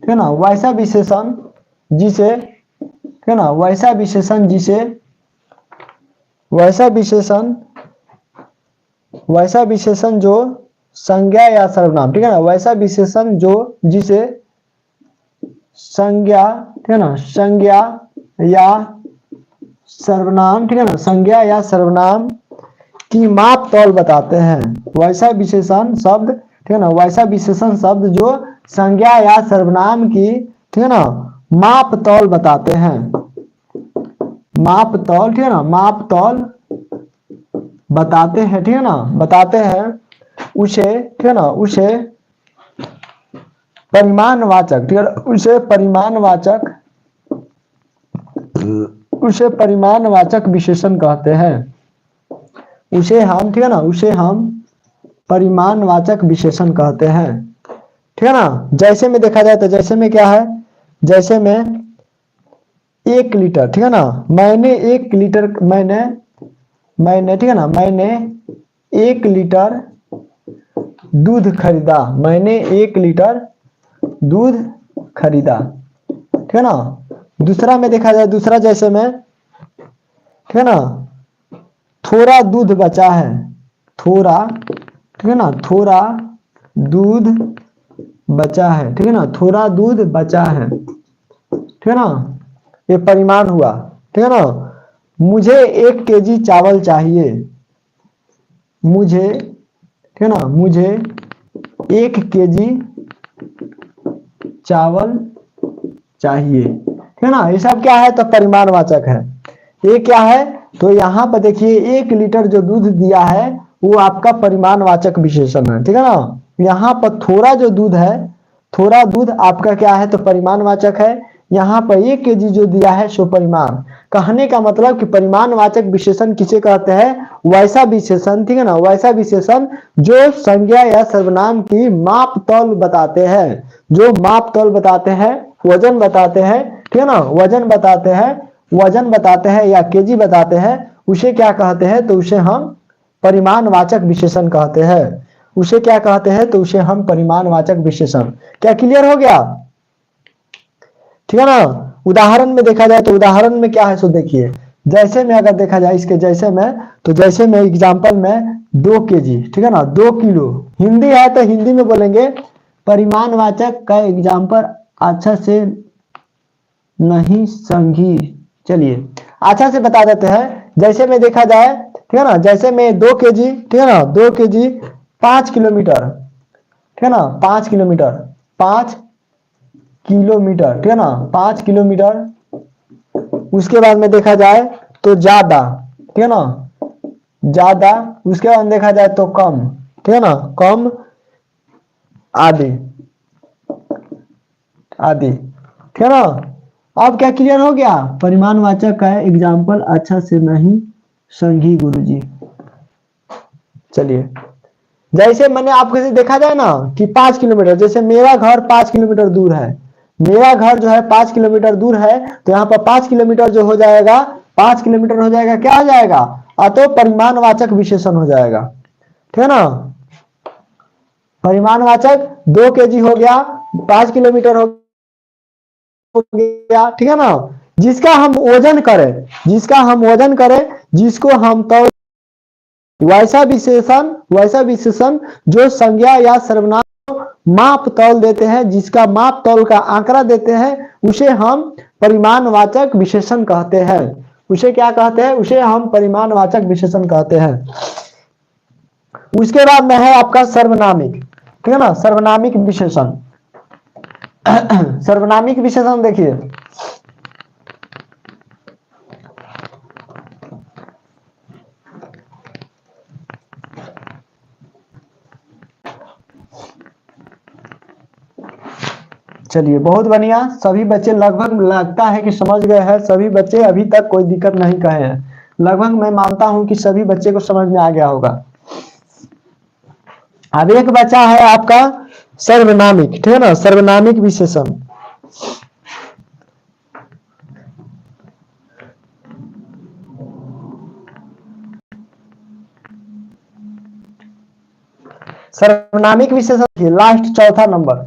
ठीक है ना, वैसा विशेषण जिसे, ठीक है ना, वैसा विशेषण जिसे, वैसा विशेषण जो संज्ञा या सर्वनाम, ठीक है ना, वैसा विशेषण जो जिसे संज्ञा, ठीक है ना, संज्ञा या सर्वनाम, ठीक है ना, संज्ञा या सर्वनाम की माप तौल बताते हैं। वैसा विशेषण शब्द, ठीक है ना, वैसा विशेषण शब्द जो संज्ञा या सर्वनाम की, ठीक है ना, माप तौल बताते हैं। माप तौल, ठीक है ना, माप तौल बताते हैं, ठीक है ना, बताते हैं उसे, ठीक है ना, उसे परिमाणवाचक, ठीक है, उसे परिमाणवाचक विशेषण कहते हैं। उसे हम, ठीक है ना, उसे हम परिमाणवाचक विशेषण कहते हैं। ठीक है ना, जैसे में देखा जाए तो जैसे में क्या है, जैसे में 1 लीटर, ठीक है ना, मैंने 1 लीटर, मैंने ठीक है ना, मैंने 1 लीटर दूध खरीदा, मैंने 1 लीटर दूध खरीदा, ठीक है ना। दूसरा में देखा जाए, दूसरा जैसे में, ठीक है ना, थोड़ा दूध बचा है, थोड़ा, ठीक है ना, थोड़ा दूध बचा है, ठीक है ना, थोड़ा दूध बचा है, ठीक है ना, ये परिमाण हुआ, ठीक है ना। मुझे 1 केजी चावल चाहिए, मुझे, ठीक है ना, मुझे 1 केजी चावल चाहिए, ठीक है ना। ये सब क्या है, तो परिमाणवाचक है। ये क्या है, तो यहाँ पर देखिए 1 लीटर जो दूध दिया है वो आपका परिमाणवाचक विशेषण है, ठीक है ना। यहाँ पर थोड़ा जो दूध है, थोड़ा दूध आपका क्या है, तो परिमाणवाचक है। यहाँ पर 1 केजी जो दिया है सो परिमाण। कहने का मतलब कि परिमाणवाचक विशेषण किसे कहते हैं, वैसा विशेषण, ठीक है ना, वैसा विशेषण जो संज्ञा या सर्वनाम की माप तौल बताते हैं, जो माप तौल बताते हैं, वजन बताते हैं, ठीक है ना, वजन बताते हैं, वजन बताते हैं या केजी बताते हैं, उसे क्या कहते हैं, तो उसे हम परिमाणवाचक विशेषण कहते हैं। उसे क्या कहते हैं, तो उसे हम परिमाणवाचक विशेषण। क्या क्लियर हो गया, ठीक है ना। उदाहरण में देखा जाए तो उदाहरण में क्या है, सो देखिए, जैसे में अगर देखा जाए इसके जैसे में, तो जैसे में एग्जांपल में 2 केजी, ठीक है ना, 2 किलो, हिंदी है तो हिंदी में बोलेंगे। परिमाणवाचक का एग्जांपल अच्छा से नहीं समझी, चलिए अच्छा से बता देते हैं। जैसे में देखा जाए, ठीक है ना, जैसे में 2 केजी, ठीक है ना, 2 केजी 5 किलोमीटर, ठीक है ना, 5 किलोमीटर, 5 किलोमीटर, ठीक है ना, 5 किलोमीटर। उसके बाद में देखा जाए तो ज्यादा, ठीक है ना, ज्यादा। उसके बाद देखा जाए तो कम, ठीक है ना, कम, आदि, आदि, ठीक है ना। अब क्या क्लियर हो गया, परिमाणवाचक का एग्जाम्पल अच्छा से नहीं समझी गुरुजी। चलिए, जैसे मैंने आपको से देखा जाए ना कि 5 किलोमीटर, जैसे मेरा घर 5 किलोमीटर दूर है, मेरा घर जो है 5 किलोमीटर दूर है, तो यहाँ पर 5 किलोमीटर जो हो जाएगा, 5 किलोमीटर हो जाएगा, क्या हो जाएगा, अतो परिमाणवाचक विशेषण हो जाएगा, ठीक है ना। परिमाणवाचक 2 केजी हो गया, 5 किलोमीटर हो गया, ठीक है ना। जिसका हम वजन करें, जिसका हम वजन करें, जिसको हम तो वैसा विशेषण जो संज्ञा या सर्वनाम माप तौल देते हैं, जिसका माप तौल का आंकड़ा देते हैं, उसे हम परिमाणवाचक विशेषण कहते हैं। उसे क्या कहते हैं, उसे हम परिमाणवाचक विशेषण कहते हैं। उसके बाद में है आपका सर्वनामिक, ठीक है ना, सर्वनामिक विशेषण। सर्वनामिक विशेषण देखिए, चलिए बहुत बढ़िया, सभी बच्चे लगभग लगता है कि समझ गए हैं। सभी बच्चे अभी तक कोई दिक्कत नहीं कहे हैं, लगभग मैं मानता हूं कि सभी बच्चे को समझ में आ गया होगा। अब एक बचा है आपका सर्वनामिक, ठीक है ना, सर्वनामिक विशेषण। सर्वनामिक विशेषण लास्ट चौथा नंबर,